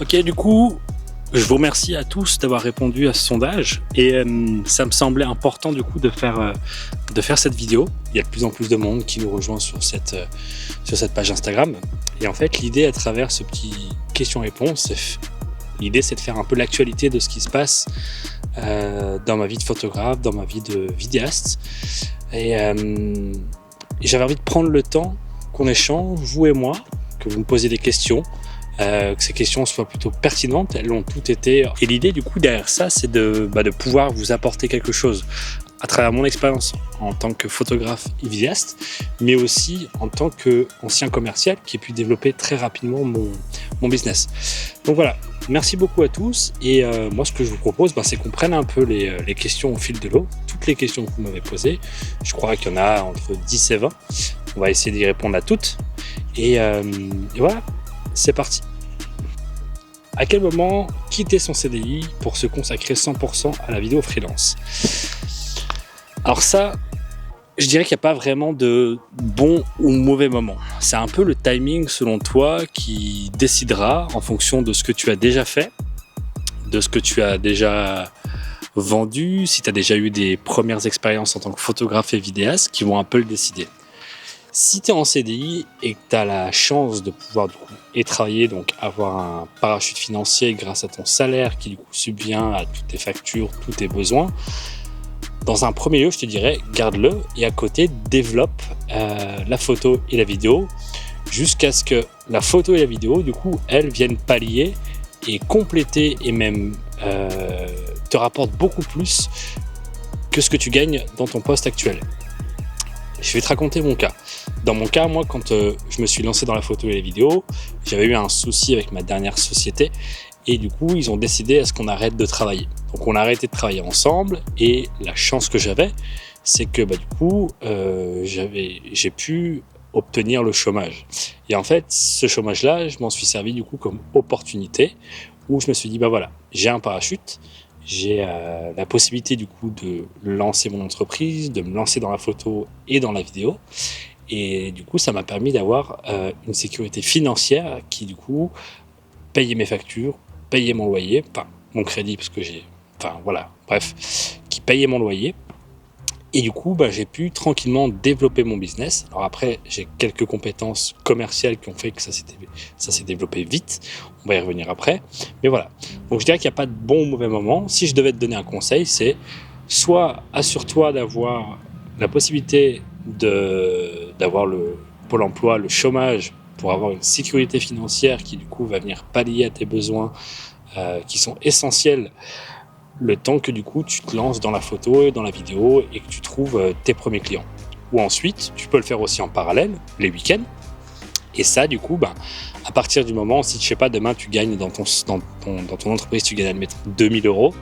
Ok, du coup, je vous remercie à tous d'avoir répondu à ce sondage et ça me semblait important du coup de faire cette vidéo. Il y a de plus en plus de monde qui nous rejoint sur cette page Instagram. Et en fait, l'idée à travers ce petit question-réponse, l'idée c'est de faire un peu l'actualité de ce qui se passe dans ma vie de photographe, dans ma vie de vidéaste. Et j'avais envie de prendre le temps qu'on échange, vous et moi, que vous me posiez des questions. Que ces questions soient plutôt pertinentes, elles l'ont toutes été. Et l'idée du coup derrière ça, c'est de pouvoir vous apporter quelque chose à travers mon expérience en tant que photographe et vidéaste, mais aussi en tant qu'ancien commercial qui a pu développer très rapidement mon business. Donc voilà, merci beaucoup à tous et moi ce que je vous propose, c'est qu'on prenne un peu les questions au fil de l'eau, toutes les questions que vous m'avez posées. Je crois qu'il y en a entre 10 et 20. On va essayer d'y répondre à toutes et voilà. C'est parti. À quel moment quitter son CDI pour se consacrer 100% à la vidéo freelance? Alors ça, je dirais qu'il n'y a pas vraiment de bon ou mauvais moment. C'est un peu le timing selon toi qui décidera en fonction de ce que tu as déjà fait, de ce que tu as déjà vendu, si tu as déjà eu des premières expériences en tant que photographe et vidéaste qui vont un peu le décider. Si tu es en CDI et que tu as la chance de pouvoir du coup travailler, donc avoir un parachute financier grâce à ton salaire qui du coup subvient à toutes tes factures, tous tes besoins, dans un premier lieu, je te dirais, garde-le et à côté, développe la photo et la vidéo jusqu'à ce que la photo et la vidéo, du coup, elles viennent pallier et compléter et même te rapportent beaucoup plus que ce que tu gagnes dans ton poste actuel. Je vais te raconter mon cas. Dans mon cas, moi, quand je me suis lancé dans la photo et les vidéos, j'avais eu un souci avec ma dernière société et du coup, ils ont décidé à ce qu'on arrête de travailler. Donc, on a arrêté de travailler ensemble et la chance que j'avais, c'est que du coup, j'ai pu obtenir le chômage. Et en fait, ce chômage-là, je m'en suis servi du coup comme opportunité où je me suis dit, voilà, j'ai un parachute, j'ai la possibilité du coup de lancer mon entreprise, de me lancer dans la photo et dans la vidéo. Et du coup, ça m'a permis d'avoir une sécurité financière qui du coup payait mes factures, payait mon loyer, enfin mon crédit parce que qui payait mon loyer. Et du coup, j'ai pu tranquillement développer mon business. Alors après, j'ai quelques compétences commerciales qui ont fait que ça s'est développé vite. On va y revenir après. Mais voilà. Donc je dirais qu'il n'y a pas de bon ou mauvais moment. Si je devais te donner un conseil, c'est soit assure-toi d'avoir la possibilité d'avoir le Pôle emploi, le chômage, pour avoir une sécurité financière qui du coup va venir pallier à tes besoins qui sont essentiels le temps que du coup tu te lances dans la photo et dans la vidéo et que tu trouves tes premiers clients. Ou ensuite, tu peux le faire aussi en parallèle, les week-ends. Et ça, du coup, à partir du moment, si je sais pas, demain tu gagnes dans ton entreprise, tu gagnes, admettons, 2000 euros,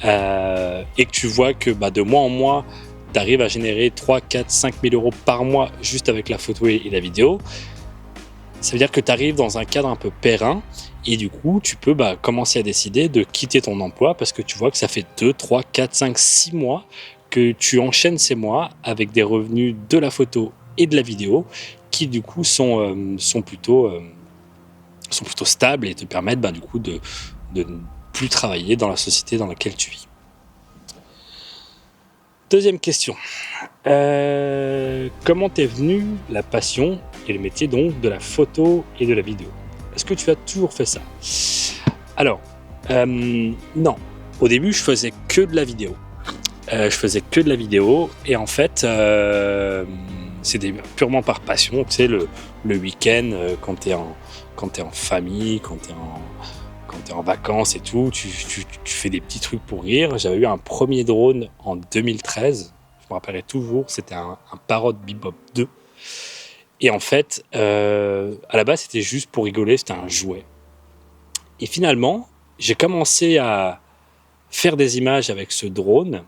et que tu vois que de mois en mois, tu arrives à générer 3, 4, 5 000 euros par mois juste avec la photo et la vidéo, ça veut dire que tu arrives dans un cadre un peu périn et du coup, tu peux commencer à décider de quitter ton emploi parce que tu vois que ça fait 2, 3, 4, 5, 6 mois que tu enchaînes ces mois avec des revenus de la photo et de la vidéo qui du coup sont plutôt stables et te permettent du coup de ne plus travailler dans la société dans laquelle tu vis. Deuxième question. Comment t'es venue la passion et le métier donc de la photo et de la vidéo? Est-ce que tu as toujours fait ça? Alors, non. Au début, je faisais que de la vidéo. Et en fait, c'était purement par passion. Tu sais, le week-end, quand t'es en famille, quand t'es en vacances et tout, tu fais des petits trucs pour rire. J'avais eu un premier drone en 2013. Je me rappellerai toujours. C'était un Parrot Bebop 2. Et en fait, à la base, c'était juste pour rigoler, c'était un jouet. Et finalement, j'ai commencé à faire des images avec ce drone,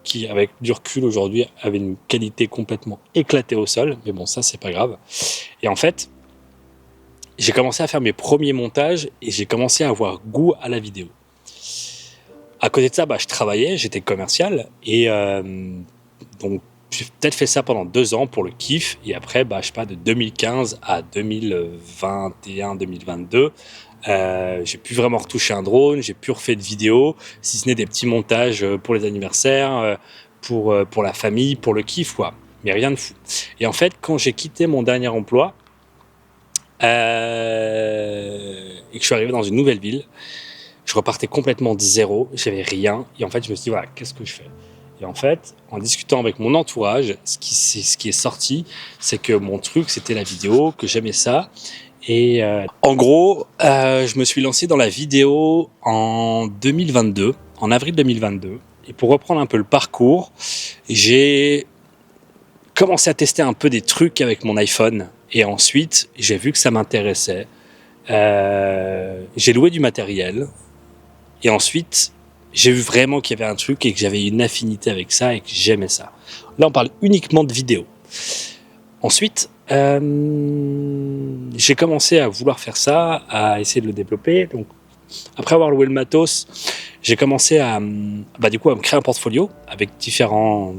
qui, avec du recul aujourd'hui, avait une qualité complètement éclatée au sol. Mais bon, ça, c'est pas grave. Et en fait, j'ai commencé à faire mes premiers montages et j'ai commencé à avoir goût à la vidéo. À côté de ça, je travaillais, j'étais commercial et donc j'ai peut-être fait ça pendant 2 ans pour le kiff. Et après, je sais pas, de 2015 à 2021-2022, j'ai pu vraiment retoucher un drone, j'ai pu refaire de vidéos, si ce n'est des petits montages pour les anniversaires, pour la famille, pour le kiff, quoi. Mais rien de fou. Et en fait, quand j'ai quitté mon dernier emploi, et que je suis arrivé dans une nouvelle ville, je repartais complètement de zéro, j'avais rien. Et en fait, je me suis dit, voilà, qu'est-ce que je fais? Et en fait, en discutant avec mon entourage, ce qui est sorti, c'est que mon truc, c'était la vidéo, que j'aimais ça. Et en gros, je me suis lancé dans la vidéo en 2022, en avril 2022. Et pour reprendre un peu le parcours, j'ai commencé à tester un peu des trucs avec mon iPhone. Et ensuite, j'ai vu que ça m'intéressait. J'ai loué du matériel. Et ensuite, j'ai vu vraiment qu'il y avait un truc et que j'avais une affinité avec ça et que j'aimais ça. Là, on parle uniquement de vidéo. Ensuite, j'ai commencé à vouloir faire ça, à essayer de le développer. Donc, après avoir loué le matos, j'ai commencé à me créer un portfolio avec différents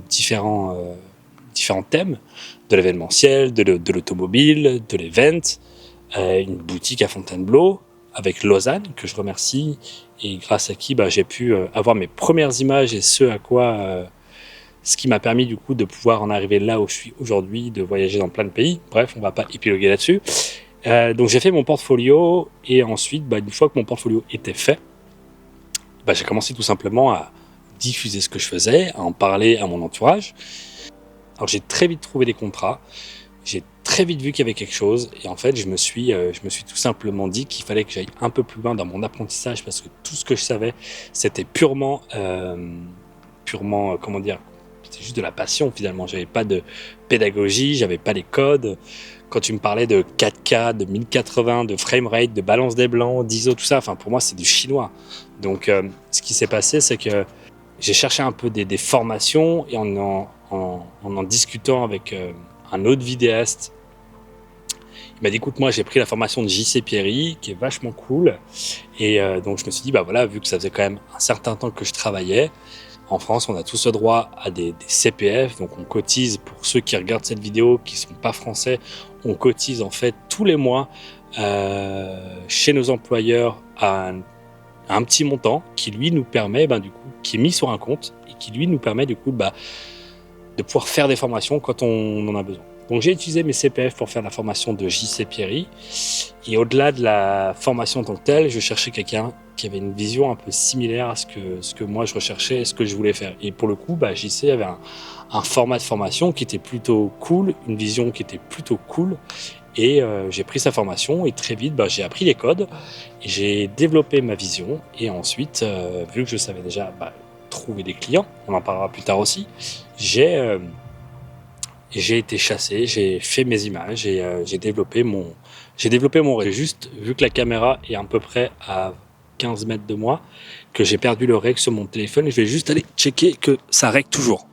thèmes, de l'événementiel, de l'automobile, de l'event, une boutique à Fontainebleau avec Lausanne, que je remercie, et grâce à qui j'ai pu avoir mes premières images et ce qui m'a permis du coup de pouvoir en arriver là où je suis aujourd'hui, de voyager dans plein de pays. Bref, on va pas épiloguer là-dessus. Donc j'ai fait mon portfolio et ensuite, une fois que mon portfolio était fait, j'ai commencé tout simplement à diffuser ce que je faisais, à en parler à mon entourage. Alors j'ai très vite trouvé des contrats, j'ai très vite vu qu'il y avait quelque chose et en fait je me suis tout simplement dit qu'il fallait que j'aille un peu plus loin dans mon apprentissage parce que tout ce que je savais c'était purement comment dire, c'était juste de la passion finalement. J'avais pas de pédagogie, j'avais pas les codes. Quand tu me parlais de 4K, de 1080, de framerate, de balance des blancs, d'ISO, tout ça, pour moi c'est du chinois. Donc ce qui s'est passé c'est que j'ai cherché un peu des formations et en discutant avec un autre vidéaste, il m'a dit écoute, moi j'ai pris la formation de JC Pierry qui est vachement cool et donc je me suis dit vu que ça faisait quand même un certain temps que je travaillais en France, on a tous le droit à des CPF, donc on cotise. Pour ceux qui regardent cette vidéo qui sont pas français, on cotise en fait tous les mois chez nos employeurs à un petit montant qui lui nous permet qui est mis sur un compte et qui lui nous permet de pouvoir faire des formations quand on en a besoin. Donc j'ai utilisé mes CPF pour faire la formation de JC Pierry et au-delà de la formation en tant que telle, je cherchais quelqu'un qui avait une vision un peu similaire à ce que moi je recherchais et ce que je voulais faire. Et pour le coup, JC avait un format de formation qui était plutôt cool, une vision qui était plutôt cool et j'ai pris sa formation et très vite j'ai appris les codes et j'ai développé ma vision et ensuite, vu que je savais déjà trouver des clients, on en parlera plus tard aussi, j'ai été chassé, j'ai fait mes images et j'ai développé mon réseau. J'ai juste vu que la caméra est à peu près à 15 mètres de moi, que j'ai perdu le rec sur mon téléphone et je vais juste aller checker que ça rec toujours.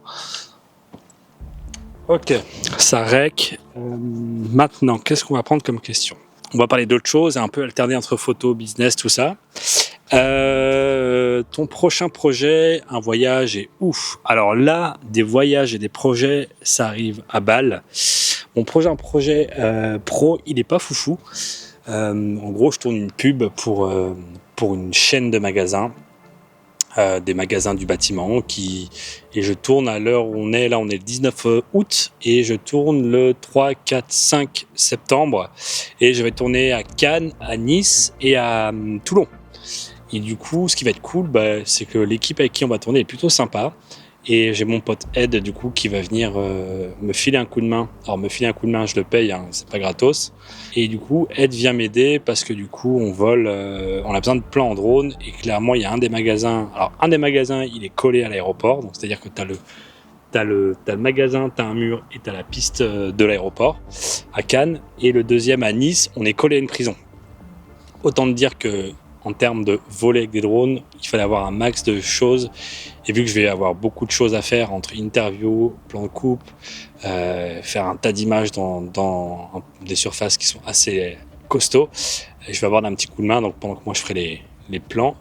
Ok, ça rec. Maintenant, qu'est-ce qu'on va prendre comme question? On va parler d'autres choses, un peu alterner entre photo, business, tout ça. Ton prochain projet, un voyage est ouf. Alors là, des voyages et des projets, ça arrive à balle. Mon prochain projet pro, il est pas foufou. En gros, je tourne une pub pour une chaîne de magasins, des magasins du bâtiment, et je tourne à l'heure où on est. Là, on est le 19 août et je tourne le 3, 4, 5 septembre. Et je vais tourner à Cannes, à Nice et à Toulon. Et du coup, ce qui va être cool, c'est que l'équipe avec qui on va tourner est plutôt sympa. Et j'ai mon pote Ed, du coup, qui va venir me filer un coup de main. Alors, me filer un coup de main, je le paye, c'est pas gratos. Et du coup, Ed vient m'aider parce que du coup, on a besoin de plans en drone. Et clairement, il y a un des magasins. Alors, un des magasins, il est collé à l'aéroport. Donc, c'est-à-dire que t'as le magasin, t'as un mur et t'as la piste de l'aéroport à Cannes. Et le deuxième à Nice, on est collé à une prison. Autant te dire que en termes de voler avec des drones, il fallait avoir un max de choses. Et vu que je vais avoir beaucoup de choses à faire entre interviews, plan de coupe, faire un tas d'images dans des surfaces qui sont assez costauds, je vais avoir un petit coup de main. Donc pendant que moi je ferai les plans,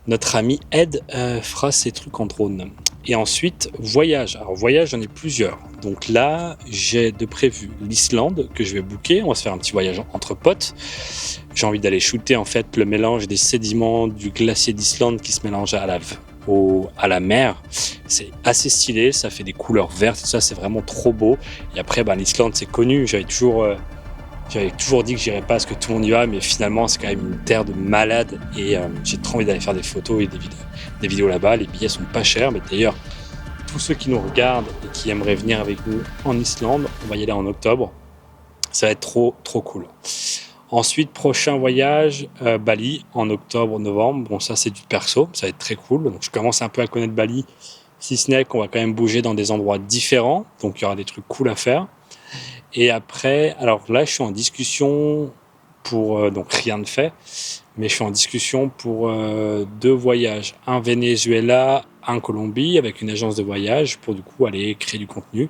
notre ami Ed fera ses trucs en drone. Et ensuite, voyage. Alors, voyage, j'en ai plusieurs. Donc là, j'ai de prévu l'Islande que je vais booker. On va se faire un petit voyage entre potes. J'ai envie d'aller shooter en fait le mélange des sédiments du glacier d'Islande qui se mélange à la mer. C'est assez stylé, ça fait des couleurs vertes, tout ça, c'est vraiment trop beau. Et après, l'Islande, c'est connu. J'avais toujours dit que j'irais pas parce que tout le monde y va, mais finalement, c'est quand même une terre de malades. Et j'ai trop envie d'aller faire des photos et des vidéos là-bas. Les billets sont pas chers, mais d'ailleurs, tous ceux qui nous regardent et qui aimeraient venir avec nous en Islande, on va y aller en octobre. Ça va être trop, trop cool. Ensuite, prochain voyage, Bali, en octobre, novembre. Bon, ça, c'est du perso, ça va être très cool. Donc, je commence un peu à connaître Bali, si ce n'est qu'on va quand même bouger dans des endroits différents. Donc, il y aura des trucs cool à faire. Et après, alors là, je suis en discussion pour, donc rien de fait, mais je suis en discussion pour 2 voyages. Un Venezuela, un Colombie, avec une agence de voyage pour du coup aller créer du contenu.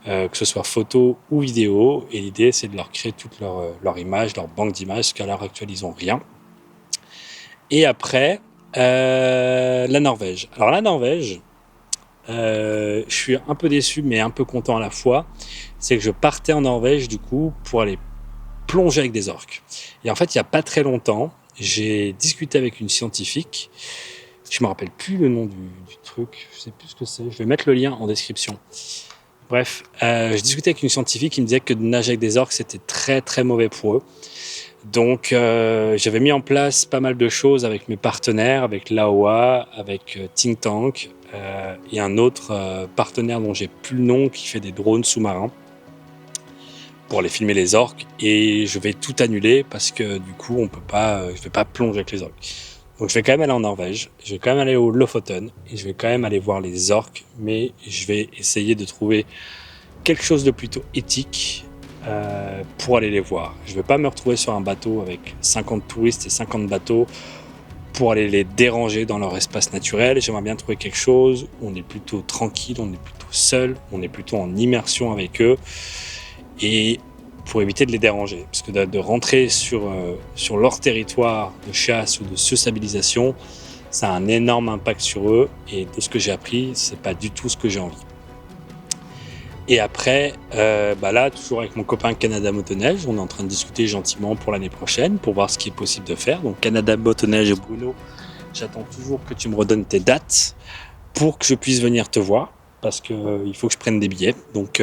Que ce soit photo ou vidéo, et l'idée c'est de leur créer toute leur image, leur banque d'images, parce qu'à l'heure actuelle ils n'ont rien. Et après, la Norvège. Alors la Norvège, je suis un peu déçu mais un peu content à la fois, c'est que je partais en Norvège du coup pour aller plonger avec des orques. Et en fait il n'y a pas très longtemps, j'ai discuté avec une scientifique, je me rappelle plus le nom du truc, je sais plus ce que c'est, je vais mettre le lien en description. Bref, je discutais avec une scientifique qui me disait que de nager avec des orques, c'était très très mauvais pour eux. Donc j'avais mis en place pas mal de choses avec mes partenaires, avec l'AOA, avec Think Tank et un autre partenaire dont j'ai plus le nom qui fait des drones sous-marins pour aller filmer les orques. Et je vais tout annuler parce que du coup, je vais pas plonger avec les orques. Donc je vais quand même aller en Norvège, je vais quand même aller au Lofoten et je vais quand même aller voir les orques, mais je vais essayer de trouver quelque chose de plutôt éthique pour aller les voir. Je ne vais pas me retrouver sur un bateau avec 50 touristes et 50 bateaux pour aller les déranger dans leur espace naturel. J'aimerais bien trouver quelque chose où on est plutôt tranquille, on est plutôt seul, on est plutôt en immersion avec eux et pour éviter de les déranger. Parce que de rentrer sur leur territoire de chasse ou de sociabilisation, ça a un énorme impact sur eux. Et de ce que j'ai appris, c'est pas du tout ce que j'ai envie. Et après, là, toujours avec mon copain Canada Motoneige, on est en train de discuter gentiment pour l'année prochaine, pour voir ce qui est possible de faire. Donc Canada Motoneige et Bruno, j'attends toujours que tu me redonnes tes dates pour que je puisse venir te voir. Parce qu'il faut que je prenne des billets. Donc...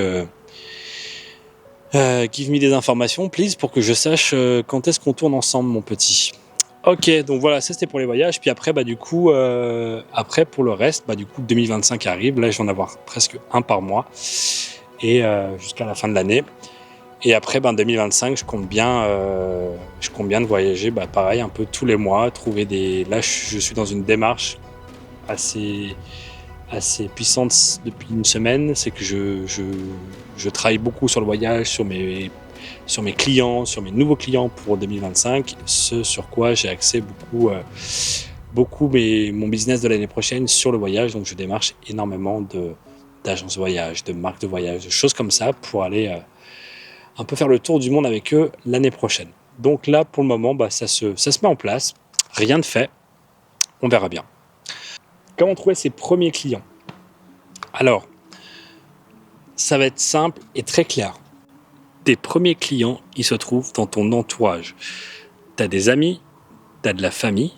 give me des informations, please, pour que je sache quand est-ce qu'on tourne ensemble, mon petit. Ok, donc voilà, ça c'était pour les voyages. Puis après, après pour le reste, du coup 2025 arrive. Là, je vais en avoir presque un par mois et jusqu'à la fin de l'année. Et après, 2025, je compte bien de voyager, pareil, un peu tous les mois, trouver des. Là, je suis dans une démarche assez puissante depuis une semaine, c'est que je travaille beaucoup sur le voyage, sur mes clients, sur mes nouveaux clients pour 2025, ce sur quoi j'ai axé beaucoup mon business de l'année prochaine sur le voyage. Donc je démarche énormément d'agences de voyage, de marques de voyage, de choses comme ça pour aller un peu faire le tour du monde avec eux l'année prochaine. Donc là, pour le moment, ça se met en place, rien de fait, on verra bien. Comment trouver ses premiers clients ? Alors, ça va être simple et très clair. Tes premiers clients, ils se trouvent dans ton entourage. Tu as des amis, tu as de la famille,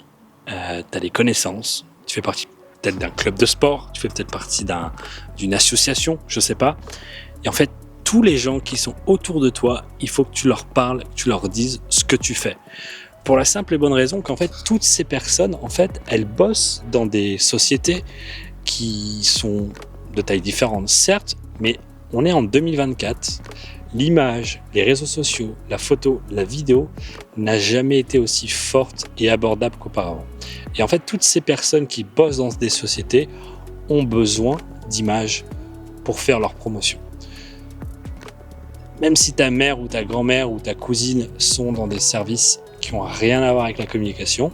tu as des connaissances, tu fais partie peut-être d'un club de sport, tu fais peut-être partie d'une association, je sais pas. Et en fait, tous les gens qui sont autour de toi, il faut que tu leur parles, que tu leur dises ce que tu fais. Pour la simple et bonne raison qu'en fait, toutes ces personnes, en fait, elles bossent dans des sociétés qui sont de tailles différentes, certes, mais on est en 2024. L'image, les réseaux sociaux, la photo, la vidéo n'a jamais été aussi forte et abordable qu'auparavant. Et en fait, toutes ces personnes qui bossent dans des sociétés ont besoin d'images pour faire leur promotion. Même si ta mère ou ta grand-mère ou ta cousine sont dans des services qui n'ont rien à voir avec la communication,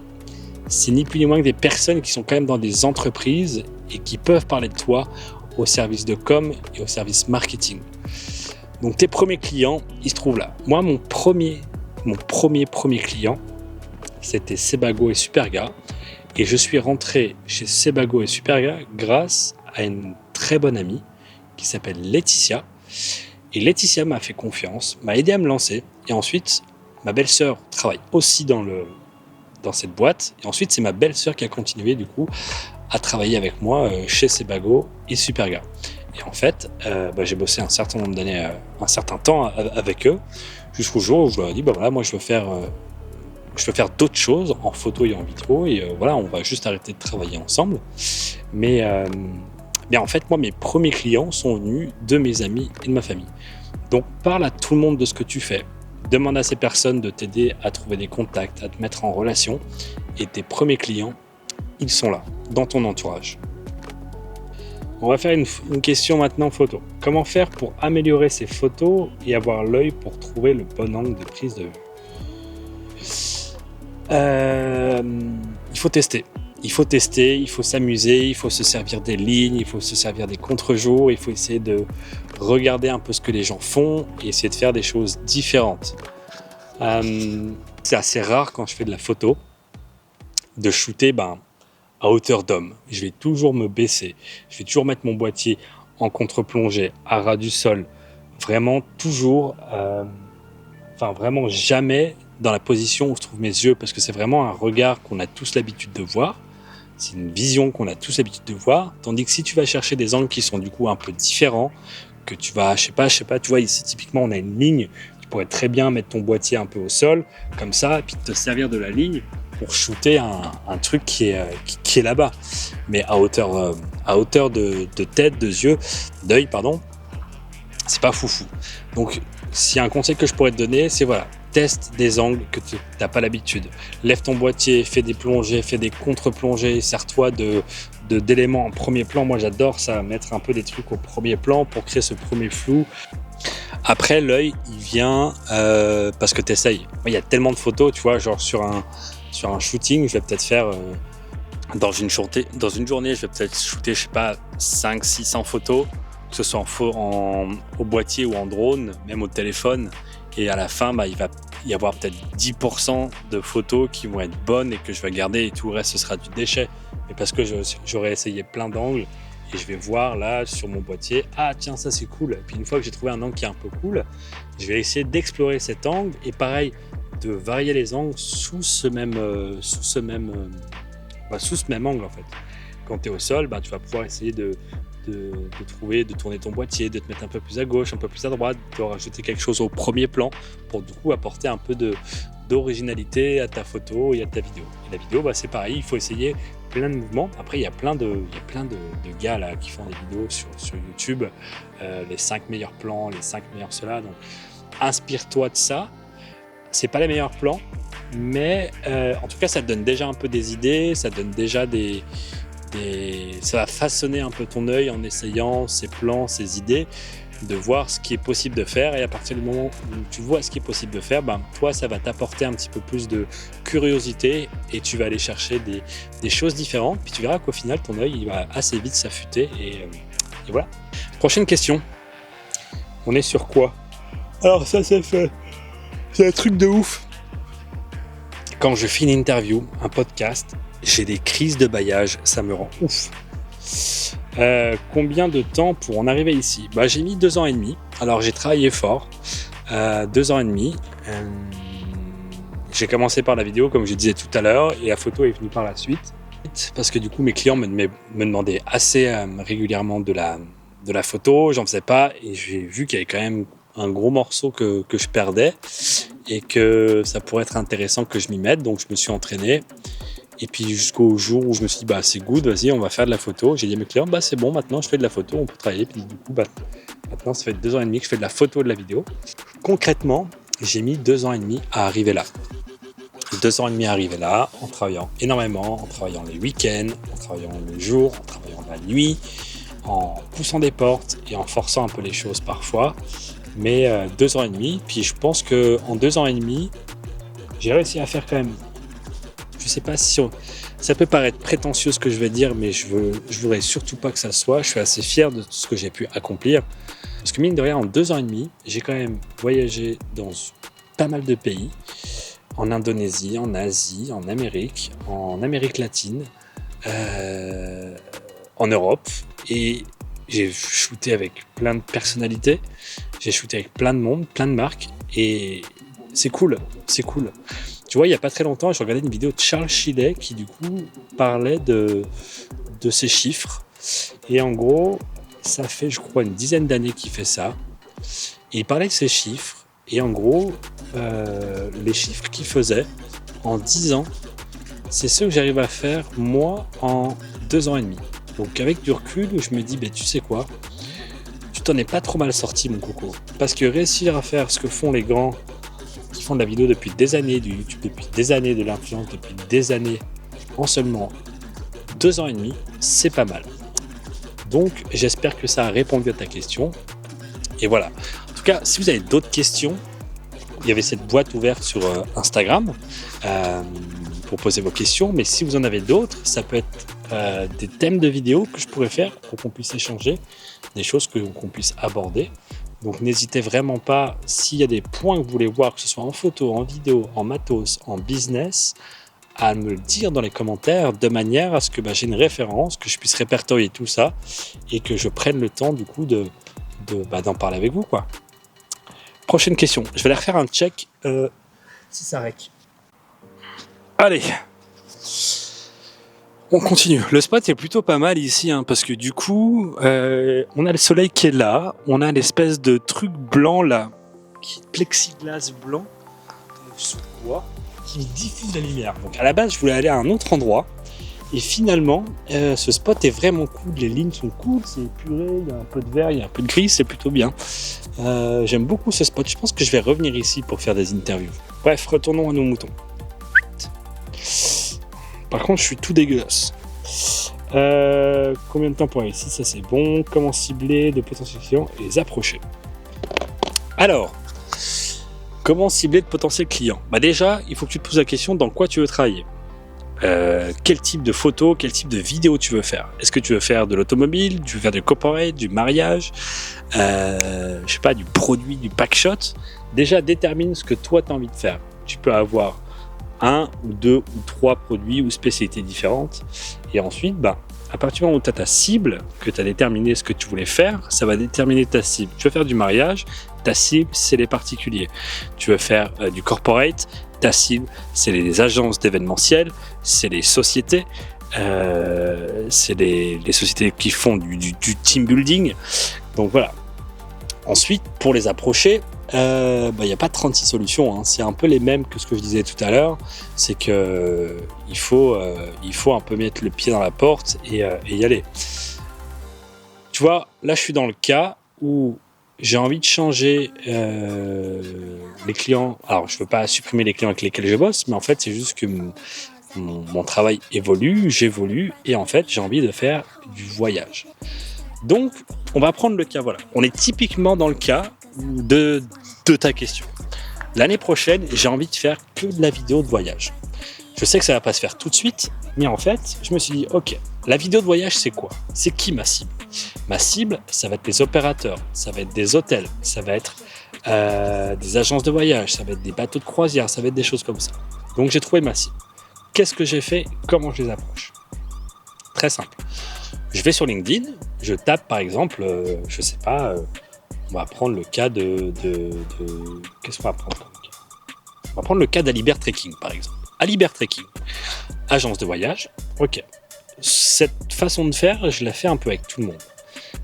c'est ni plus ni moins que des personnes qui sont quand même dans des entreprises et qui peuvent parler de toi au service de com et au service marketing. Donc tes premiers clients, ils se trouvent là. Moi, mon premier client, c'était Sebago et Superga. Et je suis rentré chez Sebago et Superga grâce à une très bonne amie qui s'appelle Laetitia. Et Laetitia m'a fait confiance, m'a aidé à me lancer. Et ensuite, ma belle-sœur travaille aussi dans cette boîte. Et ensuite, c'est ma belle-sœur qui a continué du coup à travailler avec moi chez Sebago et Superga. Et en fait, j'ai bossé un certain nombre d'années, un certain temps avec eux, jusqu'au jour où je leur ai dit, voilà, moi je veux faire d'autres choses en photo et en vidéo, et voilà, on va juste arrêter de travailler ensemble. Mais en fait, moi, mes premiers clients sont venus de mes amis et de ma famille. Donc, parle à tout le monde de ce que tu fais. Demande à ces personnes de t'aider à trouver des contacts, à te mettre en relation. Et tes premiers clients, ils sont là, dans ton entourage. On va faire une question maintenant photo. Comment faire pour améliorer ses photos et avoir l'œil pour trouver le bon angle de prise de vue ? Il faut tester. Il faut s'amuser, il faut se servir des lignes, il faut se servir des contre-jours, il faut essayer de regarder un peu ce que les gens font et essayer de faire des choses différentes. C'est assez rare quand je fais de la photo de shooter à hauteur d'homme. Je vais toujours me baisser, je vais toujours mettre mon boîtier en contre-plongée, à ras du sol, vraiment toujours, vraiment jamais dans la position où je trouve mes yeux, parce que c'est vraiment un regard qu'on a tous l'habitude de voir. C'est une vision qu'on a tous l'habitude de voir, tandis que si tu vas chercher des angles qui sont du coup un peu différents, que tu vas, je sais pas, tu vois ici typiquement on a une ligne, tu pourrais très bien mettre ton boîtier un peu au sol, comme ça, et puis te servir de la ligne pour shooter un truc qui est là-bas, mais à hauteur de tête, de yeux, d'œil, pardon, c'est pas foufou. Donc, s'il y a un conseil que je pourrais te donner, c'est voilà, teste des angles que tu n'as pas l'habitude. Lève ton boîtier, fais des plongées, fais des contre-plongées, sers-toi d'éléments en premier plan. Moi, j'adore ça, mettre un peu des trucs au premier plan pour créer ce premier flou. Après, l'œil, il vient parce que tu essayes. Il y a tellement de photos, tu vois, genre sur un shooting, je vais peut-être faire... dans une journée, je vais peut-être shooter, je sais pas, 500-600 photos, que ce soit au boîtier ou en drone, même au téléphone. Et à la fin, il va y avoir peut-être 10% de photos qui vont être bonnes et que je vais garder, et tout le reste, ce sera du déchet. Mais parce que j'aurais essayé plein d'angles et je vais voir là sur mon boîtier, ah tiens, ça c'est cool. Et puis une fois que j'ai trouvé un angle qui est un peu cool, je vais essayer d'explorer cet angle et pareil, de varier les angles sous ce même angle en fait. Quand tu es au sol, tu vas pouvoir essayer de tourner ton boîtier, de te mettre un peu plus à gauche, un peu plus à droite, de rajouter quelque chose au premier plan pour du coup apporter un peu d'originalité à ta photo et à ta vidéo. Et la vidéo, c'est pareil, il faut essayer plein de mouvements. Après, il y a plein de gars là qui font des vidéos sur YouTube, les 5 meilleurs plans, les 5 meilleurs cela. Donc, inspire-toi de ça. C'est pas les meilleurs plans, mais en tout cas, ça te donne déjà un peu des idées, ça te donne déjà ça va façonner un peu ton œil en essayant ces plans, ces idées, de voir ce qui est possible de faire. Et à partir du moment où tu vois ce qui est possible de faire, toi, ça va t'apporter un petit peu plus de curiosité et tu vas aller chercher des choses différentes. Puis tu verras qu'au final, ton œil, il va assez vite s'affûter. Et voilà. Prochaine question. On est sur quoi ? Alors ça, c'est fait. C'est un truc de ouf. Quand je fais une interview, un podcast, j'ai des crises de baillage, ça me rend ouf. Combien de temps pour en arriver ici ? J'ai mis 2 ans et demi. Alors j'ai travaillé fort. 2 ans et demi. J'ai commencé par la vidéo, comme je disais tout à l'heure, et la photo est venue par la suite. Parce que du coup, mes clients me demandaient assez régulièrement de la photo. J'en faisais pas, et j'ai vu qu'il y avait quand même un gros morceau que je perdais, et que ça pourrait être intéressant que je m'y mette. Donc je me suis entraîné. Et puis jusqu'au jour où je me suis dit, c'est good, vas-y, on va faire de la photo. J'ai dit à mes clients, c'est bon, maintenant je fais de la photo, on peut travailler. Puis du coup, maintenant ça fait 2 ans et demi que je fais de la photo et de la vidéo. Concrètement, j'ai mis 2 ans et demi à arriver là. 2 ans et demi à arriver là, en travaillant énormément, en travaillant les week-ends, en travaillant le jour, en travaillant la nuit, en poussant des portes et en forçant un peu les choses parfois. Mais 2 ans et demi, puis je pense qu'en 2 ans et demi, j'ai réussi à faire quand même... Je sais pas si ça peut paraître prétentieux ce que je vais dire, mais je voudrais surtout pas que ça soit. Je suis assez fier de tout ce que j'ai pu accomplir. Parce que mine de rien, en 2 ans et demi, j'ai quand même voyagé dans pas mal de pays. En Indonésie, en Asie, en Amérique latine, en Europe. et j'ai shooté avec plein de personnalités, j'ai shooté avec plein de monde, plein de marques, et c'est cool. Tu vois, il n'y a pas très longtemps, je regardais une vidéo de Charles Chilet qui du coup parlait de ses chiffres. Et en gros, ça fait je crois une dizaine d'années qu'il fait ça. Et il parlait de ses chiffres. Et en gros, les chiffres qu'il faisait en 10 ans, c'est ceux que j'arrive à faire moi en 2 ans et demi. Donc avec du recul, je me dis, tu sais quoi, tu t'en es pas trop mal sorti mon coco. Parce que réussir à faire ce que font les grands qui font de la vidéo depuis des années, du YouTube depuis des années, de l'influence depuis des années, en seulement 2 ans et demi, c'est pas mal. Donc j'espère que ça a répondu à ta question. Et voilà. En tout cas, si vous avez d'autres questions, il y avait cette boîte ouverte sur Instagram pour poser vos questions. Mais si vous en avez d'autres, ça peut être des thèmes de vidéos que je pourrais faire pour qu'on puisse échanger, des choses qu'on puisse aborder. Donc n'hésitez vraiment pas, s'il y a des points que vous voulez voir, que ce soit en photo, en vidéo, en matos, en business, à me le dire dans les commentaires de manière à ce que j'ai une référence, que je puisse répertorier tout ça et que je prenne le temps du coup d'en parler avec vous, quoi. Prochaine question, je vais aller refaire un check si ça rec. Allez, on continue. Le spot est plutôt pas mal ici, parce que du coup, on a le soleil qui est là, on a l'espèce de truc blanc là, qui plexiglas blanc sous bois, qui diffuse la lumière. Donc à la base, je voulais aller à un autre endroit, et finalement, ce spot est vraiment cool. Les lignes sont cool, c'est épuré, il y a un peu de vert, il y a un peu de gris, c'est plutôt bien. J'aime beaucoup ce spot. Je pense que je vais revenir ici pour faire des interviews. Bref, retournons à nos moutons. Par contre, je suis tout dégueulasse. Combien de temps pour aller ici? Ça, c'est bon. Comment cibler de potentiels clients et les approcher? Alors, comment cibler de potentiels clients? Déjà, il faut que tu te poses la question dans quoi tu veux travailler. Quel type de photo, quel type de vidéo tu veux faire? Est-ce que tu veux faire de l'automobile, tu veux faire du corporate, du mariage, du produit, du packshot? Déjà, détermine ce que toi tu as envie de faire. Tu peux avoir 1 ou 2 ou 3 produits ou spécialités différentes. Et ensuite, à partir du moment où tu as ta cible, que tu as déterminé ce que tu voulais faire, ça va déterminer ta cible. Tu veux faire du mariage, ta cible, c'est les particuliers. Tu veux faire du corporate, ta cible, c'est les agences d'événementiel, c'est les sociétés, c'est les sociétés qui font du team building. Donc voilà. Ensuite, pour les approcher, il n'y a pas 36 solutions, c'est un peu les mêmes que ce que je disais tout à l'heure. C'est que il faut un peu mettre le pied dans la porte et y aller. Tu vois, là je suis dans le cas où j'ai envie de changer les clients. Alors je veux pas supprimer les clients avec lesquels je bosse, mais en fait c'est juste que mon travail évolue, j'évolue, et en fait j'ai envie de faire du voyage. Donc on va prendre le cas, voilà. On est typiquement dans le cas de ta question. L'année prochaine, j'ai envie de faire que de la vidéo de voyage. Je sais que ça va pas se faire tout de suite, mais en fait, je me suis dit, ok, la vidéo de voyage, c'est quoi? C'est qui ma cible? Ma cible, ça va être les opérateurs, ça va être des hôtels, ça va être des agences de voyage, ça va être des bateaux de croisière, ça va être des choses comme ça. Donc j'ai trouvé ma cible. Qu'est-ce que j'ai fait? Comment je les approche? Très simple. Je vais sur LinkedIn, je tape par exemple, on va prendre le cas qu'est-ce qu'on va prendre comme cas? On va prendre le cas d'Alibert Trekking par exemple. Alibert Trekking, agence de voyage, ok. Cette façon de faire, je la fais un peu avec tout le monde.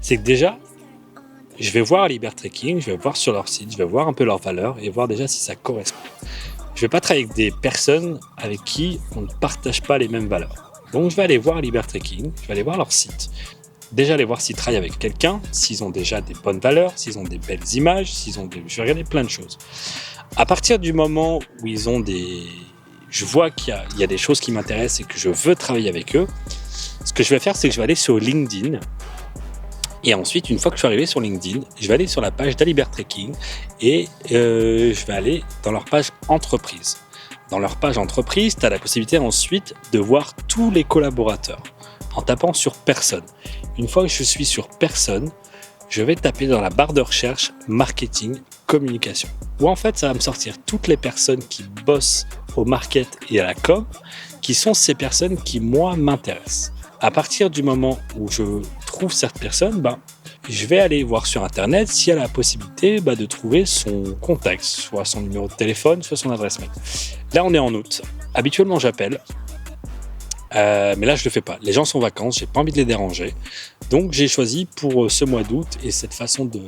C'est que déjà, je vais voir Alibert Trekking, je vais voir sur leur site, je vais voir un peu leurs valeurs et voir déjà si ça correspond. Je ne vais pas travailler avec des personnes avec qui on ne partage pas les mêmes valeurs. Donc je vais aller voir Alibert Trekking, je vais aller voir leur site. Déjà aller voir s'ils travaillent avec quelqu'un, s'ils ont déjà des bonnes valeurs, s'ils ont des belles images, je vais regarder plein de choses. À partir du moment où je vois qu'il y a des choses qui m'intéressent et que je veux travailler avec eux, ce que je vais faire, c'est que je vais aller sur LinkedIn. Et ensuite, une fois que je suis arrivé sur LinkedIn, je vais aller sur la page d'Alibert Trekking et je vais aller dans leur page entreprise. Dans leur page entreprise, tu as la possibilité ensuite de voir tous les collaborateurs en tapant sur personne. Une fois que je suis sur personne, je vais taper dans la barre de recherche marketing, communication. Où en fait, ça va me sortir toutes les personnes qui bossent au market et à la com, qui sont ces personnes qui, moi, m'intéressent. À partir du moment où je trouve trouve cette personne, je vais aller voir sur Internet s'il y a la possibilité de trouver son contact, soit son numéro de téléphone, soit son adresse mail. Là, on est en août. Habituellement, j'appelle. Mais là, je le fais pas. Les gens sont en vacances, j'ai pas envie de les déranger. Donc, j'ai choisi pour ce mois d'août et cette façon de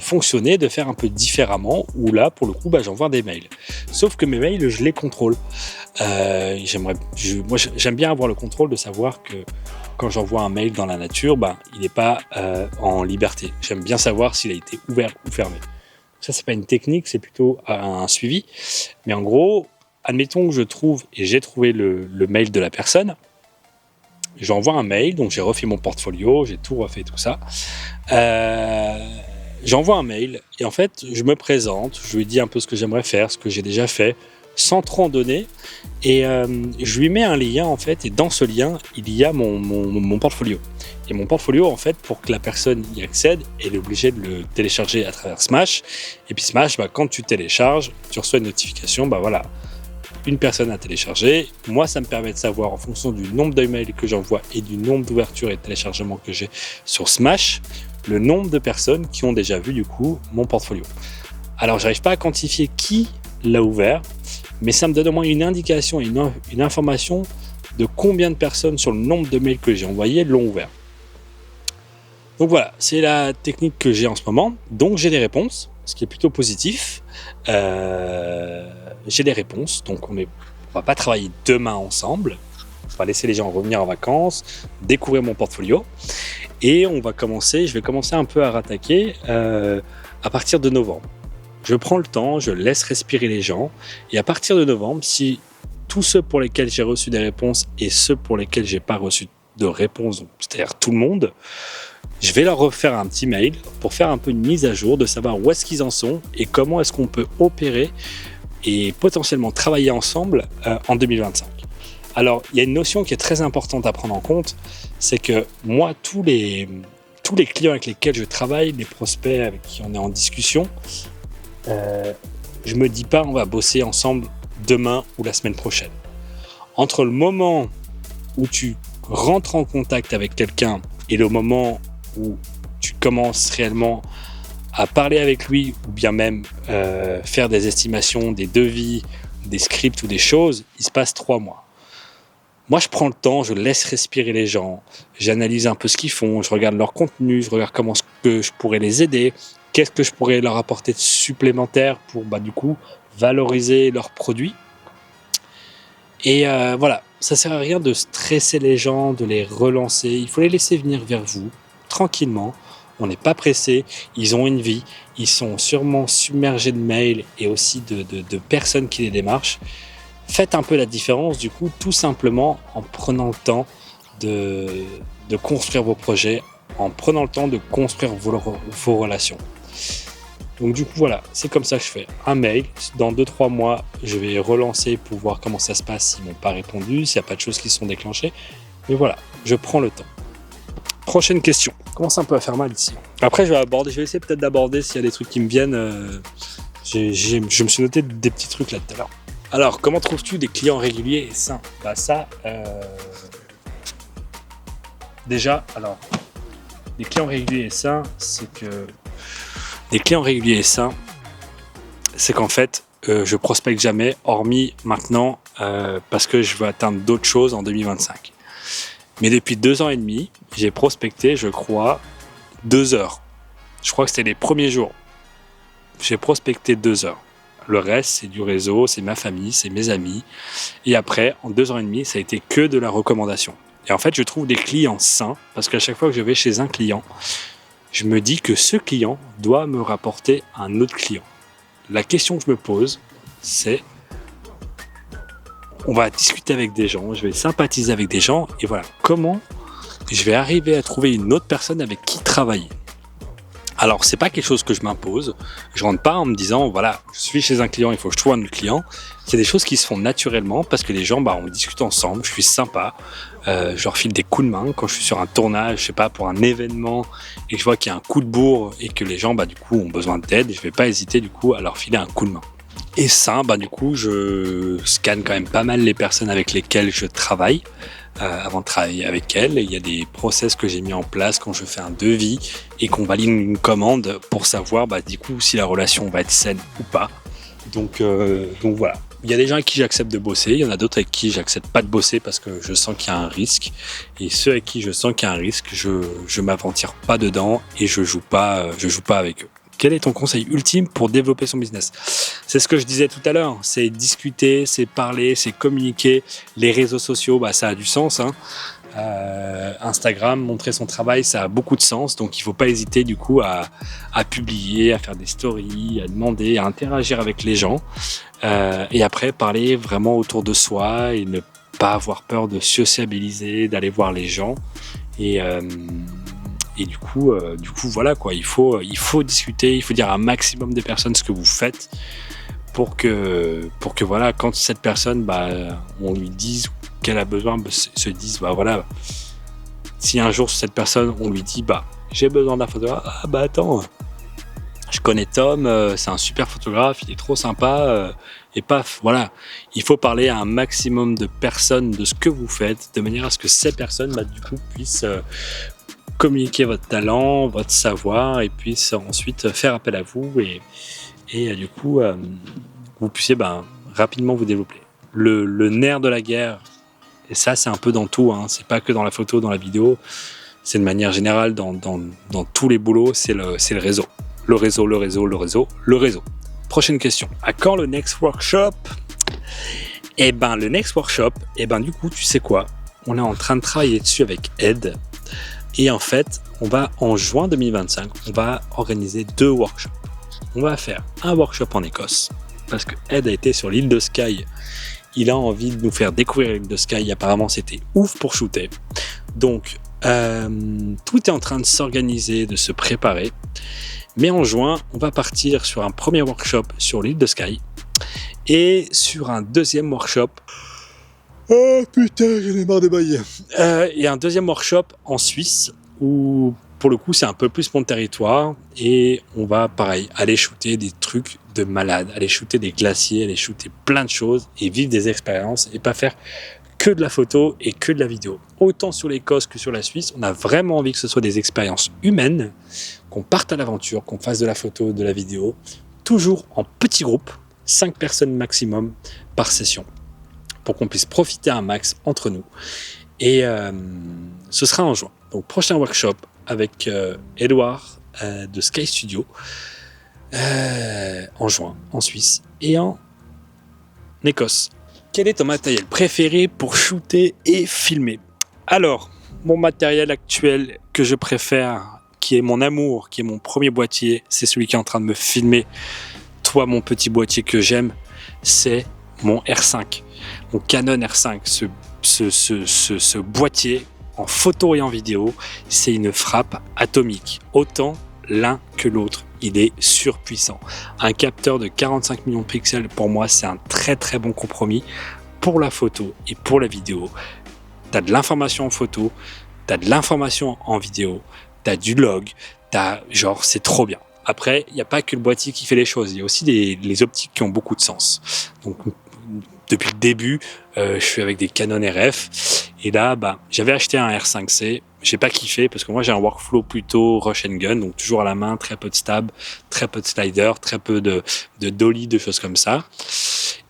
fonctionner, de faire un peu différemment, où là, pour le coup, j'envoie des mails. Sauf que mes mails, je les contrôle. Moi, j'aime bien avoir le contrôle de savoir que quand j'envoie un mail dans la nature, il n'est pas en liberté. J'aime bien savoir s'il a été ouvert ou fermé. Ça, c'est pas une technique, c'est plutôt un suivi. Mais en gros, admettons que j'ai trouvé le mail de la personne. J'envoie un mail, donc j'ai refait mon portfolio, j'ai tout refait, tout ça. J'envoie un mail et en fait, je me présente, je lui dis un peu ce que j'aimerais faire, ce que j'ai déjà fait, sans trop en donner. Et je lui mets un lien en fait, et dans ce lien, il y a mon portfolio. Et mon portfolio, en fait, pour que la personne y accède, elle est obligée de le télécharger à travers Smash. Et puis Smash, quand tu télécharges, tu reçois une notification, une personne à télécharger. Moi, ça me permet de savoir, en fonction du nombre d'emails que j'envoie et du nombre d'ouvertures et de téléchargements que j'ai sur Smash, le nombre de personnes qui ont déjà vu, du coup, mon portfolio. Alors, j'arrive pas à quantifier qui l'a ouvert, mais ça me donne au moins une indication et une information de combien de personnes sur le nombre de mails que j'ai envoyés l'ont ouvert. Donc voilà, c'est la technique que j'ai en ce moment. Donc j'ai des réponses, ce qui est plutôt positif. J'ai des réponses, donc on va pas travailler demain ensemble. On va laisser les gens revenir en vacances, découvrir mon portfolio. Et je vais commencer un peu à rattaquer à partir de novembre. Je prends le temps, je laisse respirer les gens. Et à partir de novembre, si tous ceux pour lesquels j'ai reçu des réponses et ceux pour lesquels j'ai pas reçu de réponse, c'est-à-dire tout le monde, je vais leur refaire un petit mail pour faire un peu une mise à jour, de savoir où est-ce qu'ils en sont et comment est-ce qu'on peut opérer et potentiellement travailler ensemble en 2025. Alors, il y a une notion qui est très importante à prendre en compte, c'est que moi, tous les clients avec lesquels je travaille, les prospects avec qui on est en discussion, je me dis pas on va bosser ensemble demain ou la semaine prochaine. Entre le moment où tu rentres en contact avec quelqu'un et le moment où tu commences réellement à parler avec lui ou bien même faire des estimations, des devis, des scripts ou des choses, il se passe 3 mois. Moi, je prends le temps, je laisse respirer les gens, j'analyse un peu ce qu'ils font, je regarde leur contenu, je regarde comment que je pourrais les aider, qu'est-ce que je pourrais leur apporter de supplémentaire pour du coup valoriser leurs produits. Et voilà, ça sert à rien de stresser les gens, de les relancer, il faut les laisser venir vers vous tranquillement. On n'est pas pressé, ils ont une vie, ils sont sûrement submergés de mails et aussi de personnes qui les démarchent. Faites un peu la différence, du coup, tout simplement en prenant le temps de construire vos projets, en prenant le temps de construire vos relations. Donc du coup, voilà, c'est comme ça que je fais. Un mail, dans 2-3 mois, je vais relancer pour voir comment ça se passe, s'ils m'ont pas répondu, s'il n'y a pas de choses qui sont déclenchées. Mais voilà, je prends le temps. Prochaine question. Commence un peu à faire mal ici. Après, je vais essayer peut-être d'aborder s'il y a des trucs qui me viennent. Je me suis noté des petits trucs là tout à l'heure. Alors, comment trouves-tu des clients réguliers et sains ? Déjà, les clients réguliers et sains, c'est qu'en fait, je prospecte jamais, hormis maintenant, parce que je veux atteindre d'autres choses en 2025. Mais depuis 2 ans et demi, j'ai prospecté, je crois, 2 heures. Je crois que c'était les premiers jours. J'ai prospecté 2 heures. Le reste, c'est du réseau, c'est ma famille, c'est mes amis. Et après, en 2 ans et demi, ça a été que de la recommandation. Et en fait, je trouve des clients sains, parce qu'à chaque fois que je vais chez un client, je me dis que ce client doit me rapporter un autre client. La question que je me pose, c'est, on va discuter avec des gens, je vais sympathiser avec des gens, et voilà, comment je vais arriver à trouver une autre personne avec qui travailler. Alors, c'est pas quelque chose que je m'impose. Je rentre pas en me disant, voilà, je suis chez un client, il faut que je trouve un autre client. C'est des choses qui se font naturellement parce que les gens, on discute ensemble, je suis sympa. Je leur file des coups de main quand je suis sur un tournage, je sais pas, pour un événement et que je vois qu'il y a un coup de bourre et que les gens, du coup, ont besoin d'aide. Je vais pas hésiter, du coup, à leur filer un coup de main. Et ça, du coup, je scanne quand même pas mal les personnes avec lesquelles je travaille. Avant de travailler avec elles, il y a des process que j'ai mis en place quand je fais un devis et qu'on valide une commande pour savoir du coup si la relation va être saine ou pas. Donc voilà. Il y a des gens avec qui j'accepte de bosser, il y en a d'autres avec qui j'accepte pas de bosser parce que je sens qu'il y a un risque. Et ceux avec qui je sens qu'il y a un risque, je m'aventure pas dedans et je joue pas avec eux. Quel est ton conseil ultime pour développer son business ? C'est ce que je disais tout à l'heure, c'est discuter, c'est parler, c'est communiquer. Les réseaux sociaux, ça a du sens. Instagram, montrer son travail, ça a beaucoup de sens. Donc il ne faut pas hésiter du coup à publier, à faire des stories, à demander, à interagir avec les gens. Et après, parler vraiment autour de soi et ne pas avoir peur de sociabiliser, d'aller voir les gens. Et du coup, voilà quoi. Il faut discuter, il faut dire à un maximum de personnes ce que vous faites pour que voilà, quand cette personne, on lui dise qu'elle a besoin, se dise voilà. Si un jour cette personne, on lui dit j'ai besoin d'un photographe, attends, je connais Tom, c'est un super photographe, il est trop sympa, et paf, voilà. Il faut parler à un maximum de personnes de ce que vous faites, de manière à ce que ces personnes, du coup, puissent communiquer votre talent, votre savoir, et puissent ensuite faire appel à vous, et du coup, vous puissiez rapidement vous développer. Le nerf de la guerre, et ça c'est un peu dans tout, c'est pas que dans la photo, dans la vidéo, c'est de manière générale dans tous les boulots, c'est le réseau. Le réseau. Prochaine question. À quand le next workshop ? Le next workshop, du coup, tu sais quoi ? On est en train de travailler dessus avec Ed. Et en fait, en juin 2025, on va organiser 2 workshops. On va faire un workshop en Écosse, parce que Ed a été sur l'île de Skye. Il a envie de nous faire découvrir l'île de Skye. Apparemment, c'était ouf pour shooter. Donc, tout est en train de s'organiser, de se préparer. Mais en juin, on va partir sur un premier workshop sur l'île de Skye et sur un deuxième workshop. Oh putain, j'en ai marre de bailler. Et un deuxième workshop en Suisse où, pour le coup, c'est un peu plus mon territoire et on va, pareil, aller shooter des trucs de malade, aller shooter des glaciers, aller shooter plein de choses et vivre des expériences et pas faire que de la photo et que de la vidéo. Autant sur l'Écosse que sur la Suisse, on a vraiment envie que ce soit des expériences humaines, qu'on parte à l'aventure, qu'on fasse de la photo, de la vidéo, toujours en petits groupes, 5 personnes maximum par session, pour qu'on puisse profiter un max entre nous. Et ce sera en juin. Donc prochain workshop avec Edouard de Sky Studio en juin, en Suisse et en Écosse. Quel est ton matériel préféré pour shooter et filmer ? Alors, mon matériel actuel que je préfère, qui est mon amour, qui est mon premier boîtier, c'est celui qui est en train de me filmer. Toi, mon petit boîtier que j'aime, c'est mon R5, mon Canon R5. Ce boîtier en photo et en vidéo, c'est une frappe atomique. Autant l'un que l'autre, il est surpuissant. Un capteur de 45 millions de pixels, pour moi, c'est un très très bon compromis pour la photo et pour la vidéo. Tu as de l'information en photo, tu as de l'information en vidéo, tu as du log, c'est trop bien. Après, il n'y a pas que le boîtier qui fait les choses, il y a aussi les optiques qui ont beaucoup de sens. Donc, depuis le début, je suis avec des Canon RF. Et là, j'avais acheté un R5C. J'ai pas kiffé parce que moi, j'ai un workflow plutôt rush and gun. Donc, toujours à la main, très peu de stab, très peu de slider, très peu de dolly, de choses comme ça.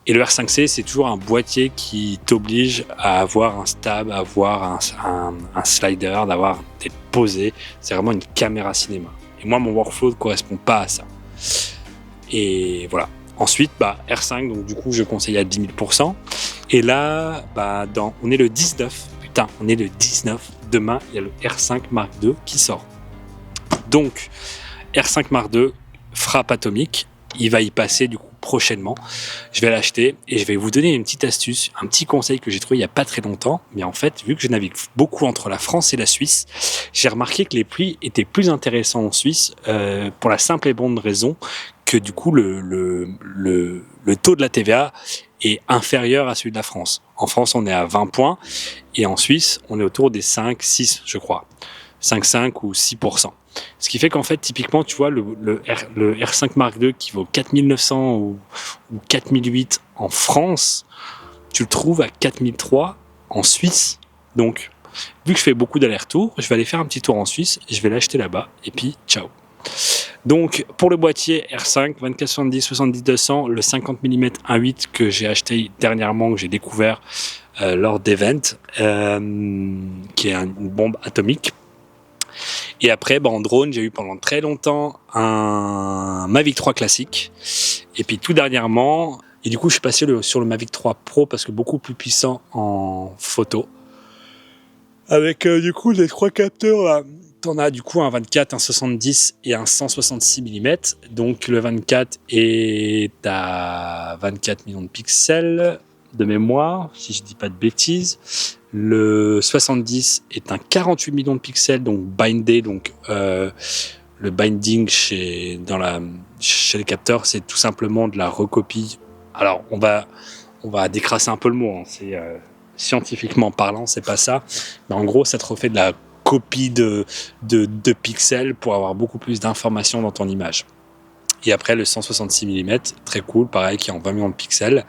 Et le R5C, c'est toujours un boîtier qui t'oblige à avoir un stab, à avoir un slider, d'être posé. C'est vraiment une caméra cinéma. Et moi, mon workflow ne correspond pas à ça. Et voilà. Ensuite, R5, donc du coup, je conseille à 10 000%. Et là, on est le 19. Putain, on est le 19. Demain, il y a le R5 Mark II qui sort. Donc, R5 Mark II, frappe atomique. Il va y passer du coup prochainement. Je vais l'acheter et je vais vous donner une petite astuce, un petit conseil que j'ai trouvé il n'y a pas très longtemps. Mais en fait, vu que je navigue beaucoup entre la France et la Suisse, j'ai remarqué que les prix étaient plus intéressants en Suisse pour la simple et bonne raison que du coup le taux de la TVA est inférieur à celui de la France. En France, on est à 20 points et en Suisse, on est autour des 5, 6, je crois. 5 ou 6%. Ce qui fait qu'en fait, typiquement, tu vois, le R5 Mark II qui vaut 4900 ou 4008 en France, tu le trouves à 4003 en Suisse. Donc, vu que je fais beaucoup d'allers-retours, je vais aller faire un petit tour en Suisse, je vais l'acheter là-bas, et puis ciao. Donc, pour le boîtier R5, 2470, 70-200, le 50 mm 1.8 que j'ai acheté dernièrement, que j'ai découvert lors d'event, qui est une bombe atomique. Et après, en drone, j'ai eu pendant très longtemps un Mavic 3 classique. Et puis tout dernièrement, et du coup, je suis passé sur le Mavic 3 Pro parce que beaucoup plus puissant en photo. Avec du coup les 3 capteurs là. T'en as du coup un 24, un 70 et un 166 mm. Donc le 24 est à 24 millions de pixels de mémoire, si je dis pas de bêtises. Le 70 est un 48 millions de pixels, donc bindé, donc le binding chez les capteurs, c'est tout simplement de la recopie. Alors on va décrasser un peu le mot, hein. C'est scientifiquement parlant, c'est pas ça, mais en gros ça te refait de la copie de pixels pour avoir beaucoup plus d'informations dans ton image. Et après le 166 mm, très cool, pareil, qui est en 20 millions de pixels.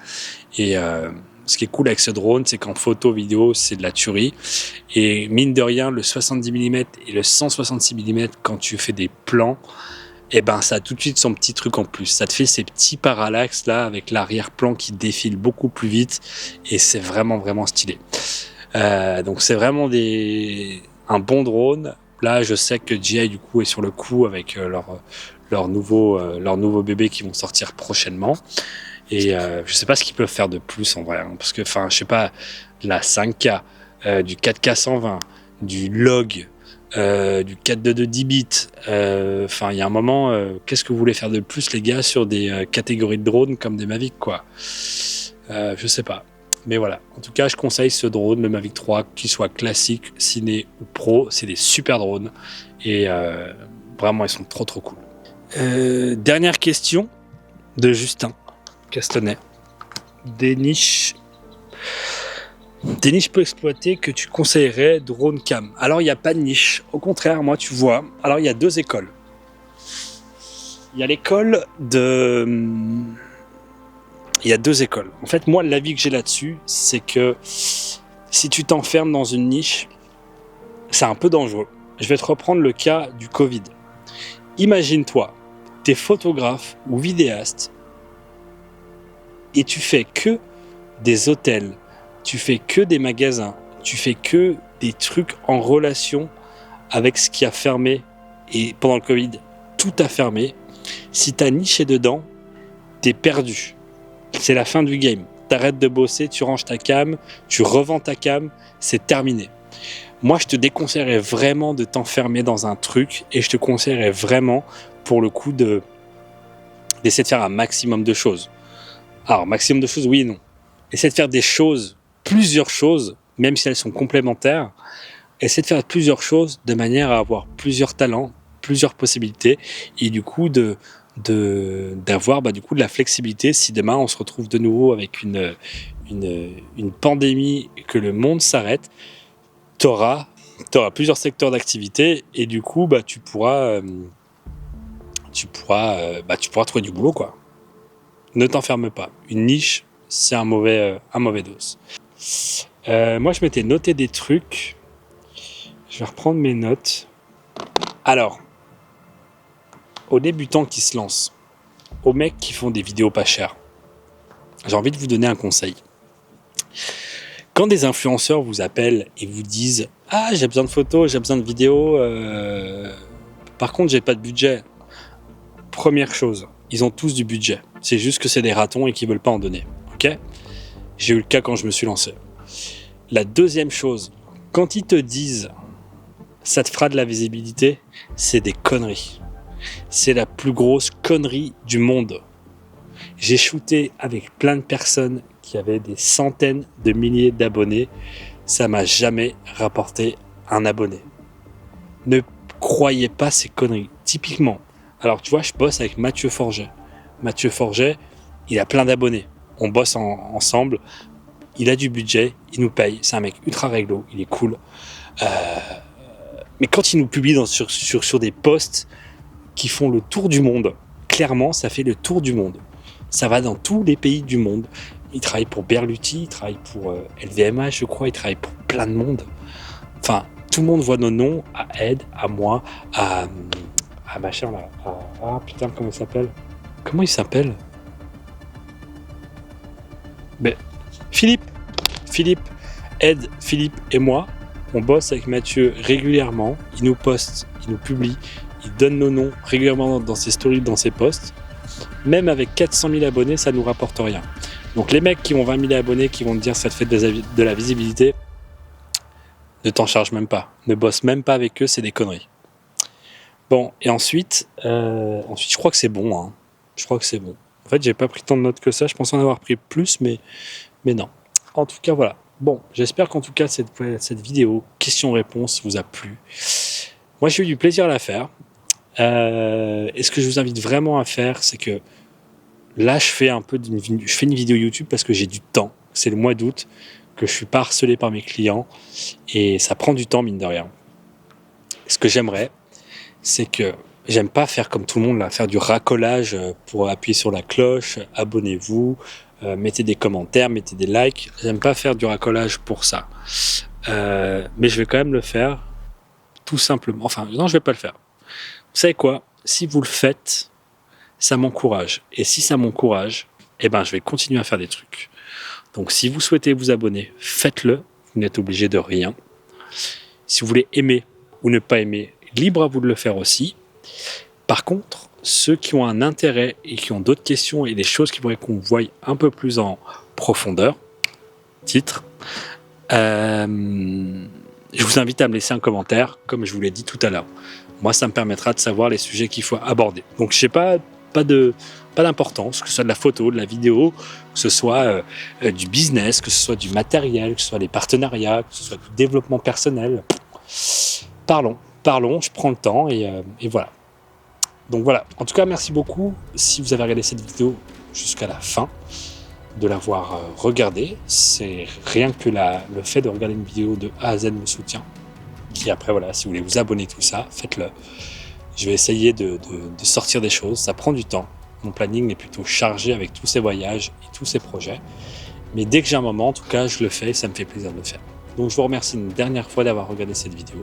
Et ce qui est cool avec ce drone, c'est qu'en photo, vidéo, c'est de la tuerie. Et mine de rien, le 70 mm et le 166 mm, quand tu fais des plans, ça a tout de suite son petit truc en plus. Ça te fait ces petits parallaxes là avec l'arrière-plan qui défile beaucoup plus vite et c'est vraiment vraiment stylé. Donc c'est vraiment un bon drone. Là, je sais que DJI du coup est sur le coup avec leur nouveau bébé qui vont sortir prochainement. Et je sais pas ce qu'ils peuvent faire de plus en vrai, hein, parce que je sais pas, de la 5K, du 4K 120, du log, du 422 10 bits. Il y a un moment, qu'est-ce que vous voulez faire de plus les gars sur des catégories de drones comme des Mavic quoi. Je sais pas. Mais voilà, en tout cas, je conseille ce drone, le Mavic 3, qu'il soit classique, ciné ou pro. C'est des super drones et vraiment, ils sont trop trop cool. Dernière question de Justin Castanet. Des niches peu exploitées que tu conseillerais drone cam. Alors, il n'y a pas de niche. Au contraire, moi, tu vois, alors il y a 2 écoles. Il y a l'école de... Il y a 2 écoles. En fait, moi, l'avis que j'ai là-dessus, c'est que si tu t'enfermes dans une niche, c'est un peu dangereux. Je vais te reprendre le cas du Covid. Imagine-toi, t'es photographe ou vidéaste et tu fais que des hôtels, tu fais que des magasins, tu fais que des trucs en relation avec ce qui a fermé. Et pendant le Covid, tout a fermé. Si t'as niché dedans, t'es perdu. C'est la fin du game. T'arrêtes de bosser, tu ranges ta cam, tu revends ta cam, c'est terminé. Moi, je te déconseillerais vraiment de t'enfermer dans un truc et je te conseillerais vraiment, pour le coup, d'essayer de faire un maximum de choses. Alors, maximum de choses, oui et non. Essaie de faire des choses, plusieurs choses, même si elles sont complémentaires. Essaie de faire plusieurs choses de manière à avoir plusieurs talents, plusieurs possibilités et du coup d'avoir du coup de la flexibilité si demain on se retrouve de nouveau avec une pandémie et que le monde s'arrête, t'auras plusieurs secteurs d'activité et du coup tu pourras trouver du boulot quoi. Ne t'enferme pas. Une niche, c'est un mauvais dos. Moi, je m'étais noté des trucs. Je vais reprendre mes notes. Alors, aux débutants qui se lancent, aux mecs qui font des vidéos pas chères, j'ai envie de vous donner un conseil. Quand des influenceurs vous appellent et vous disent « Ah, j'ai besoin de photos, j'ai besoin de vidéos, par contre, j'ai pas de budget. » Première chose, ils ont tous du budget. C'est juste que c'est des ratons et qu'ils veulent pas en donner. Ok ? J'ai eu le cas quand je me suis lancé. La deuxième chose, quand ils te disent « Ça te fera de la visibilité », c'est des conneries. C'est la plus grosse connerie du monde. J'ai shooté avec plein de personnes qui avaient des centaines de milliers d'abonnés. Ça m'a jamais rapporté un abonné. Ne croyez pas ces conneries. Typiquement, alors tu vois, je bosse avec Mathieu Forget. Mathieu Forget, il a plein d'abonnés. On bosse ensemble. Il a du budget, il nous paye. C'est un mec ultra réglo, il est cool. Mais quand ils nous publient sur des posts qui font le tour du monde, clairement, ça fait le tour du monde. Ça va dans tous les pays du monde. Ils travaillent pour Berluti, ils travaillent pour LVMH, je crois, ils travaillent pour plein de monde. Enfin, tout le monde voit nos noms, à Ed, à moi, à machin là. Ah putain, comment il s'appelle? Comment il s'appelle? Ben, Philippe, Ed, Philippe et moi, on bosse avec Mathieu régulièrement. Il nous poste, il nous publie, il donne nos noms régulièrement dans ses stories, dans ses posts. Même avec 400 000 abonnés, ça nous rapporte rien. Donc les mecs qui ont 20 000 abonnés, qui vont te dire ça te fait de la visibilité, ne t'en charge même pas. Ne bosse même pas avec eux, c'est des conneries. Bon, et ensuite je crois que c'est bon. Hein. Je crois que c'est bon. En fait, j'ai pas pris tant de notes que ça. Je pensais en avoir pris plus, mais non. En tout cas, voilà. Bon, j'espère qu'en tout cas, cette vidéo, question-réponse, vous a plu. Moi, j'ai eu du plaisir à la faire. Et ce que je vous invite vraiment à faire, c'est que là, je fais une vidéo YouTube parce que j'ai du temps. C'est le mois d'août, que je suis pas harcelé par mes clients. Et ça prend du temps, mine de rien. Ce que j'aimerais, c'est que j'aime pas faire comme tout le monde, là, faire du racolage pour appuyer sur la cloche, abonnez-vous, mettez des commentaires, mettez des likes. J'aime pas faire du racolage pour ça. Mais je vais quand même le faire, tout simplement. Enfin, non, je vais pas le faire. Vous savez quoi? Si vous le faites, ça m'encourage. Et si ça m'encourage, eh ben, je vais continuer à faire des trucs. Donc, si vous souhaitez vous abonner, faites-le. Vous n'êtes obligé de rien. Si vous voulez aimer ou ne pas aimer, libre à vous de le faire aussi. Par contre, ceux qui ont un intérêt et qui ont d'autres questions et des choses qui voudraient qu'on voie un peu plus en profondeur, je vous invite à me laisser un commentaire, comme je vous l'ai dit tout à l'heure. Moi, ça me permettra de savoir les sujets qu'il faut aborder. Donc, je sais pas d'importance, que ce soit de la photo, de la vidéo, que ce soit du business, que ce soit du matériel, que ce soit des partenariats, que ce soit du développement personnel. Parlons, je prends le temps et voilà. Donc voilà, en tout cas, merci beaucoup si vous avez regardé cette vidéo jusqu'à la fin, de l'avoir regardée. C'est rien que le fait de regarder une vidéo de A à Z me soutient. Qui après, voilà, si vous voulez vous abonner, tout ça, faites-le. Je vais essayer de sortir des choses, ça prend du temps. Mon planning est plutôt chargé avec tous ces voyages et tous ces projets. Mais dès que j'ai un moment, en tout cas, je le fais et ça me fait plaisir de le faire. Donc je vous remercie une dernière fois d'avoir regardé cette vidéo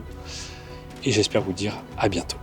et j'espère vous dire à bientôt.